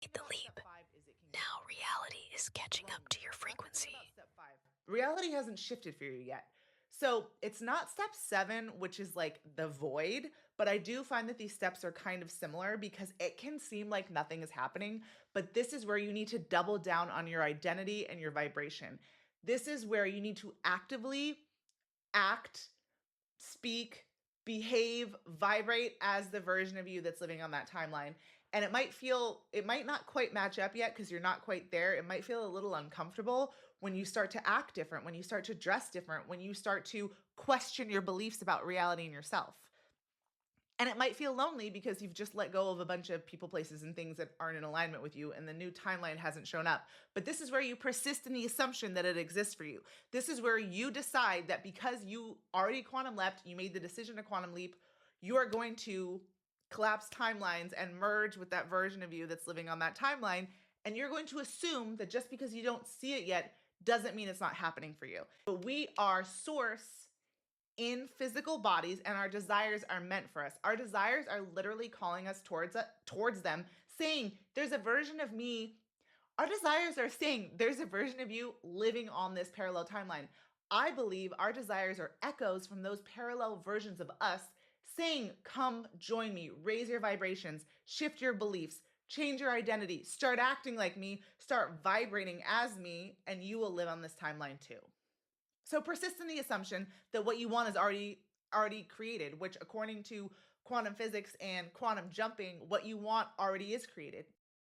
Made the leap. Now reality is catching up to your frequency. Reality hasn't shifted for you yet. So it's not step 7, which is like the void, but I do find that these steps are kind of similar because it can seem like nothing is happening, but this is where you need to double down on your identity and your vibration. This is where you need to actively act, speak, behave, vibrate as the version of you that's living on that timeline. And it might not quite match up yet because you're not quite there. It might feel a little uncomfortable when you start to act different, when you start to dress different, when you start to question your beliefs about reality and yourself. And it might feel lonely because you've just let go of a bunch of people, places, and things that aren't in alignment with you, and the new timeline hasn't shown up. But this is where you persist in the assumption that it exists for you. This is where you decide that because you already quantum leapt, you made the decision to quantum leap, you are going to collapse timelines and merge with that version of you that's living on that timeline. And you're going to assume that just because you don't see it yet doesn't mean it's not happening for you. But we are source in physical bodies, and our desires are meant for us. Our desires are literally calling us towards them, saying there's a version of me. Our desires are saying there's a version of you living on this parallel timeline. I believe our desires are echoes from those parallel versions of us saying, come join me, raise your vibrations, shift your beliefs, change your identity, start acting like me, start vibrating as me, and you will live on this timeline too. So persist in the assumption that what you want is already created, which according to quantum physics and quantum jumping, what you want already is created.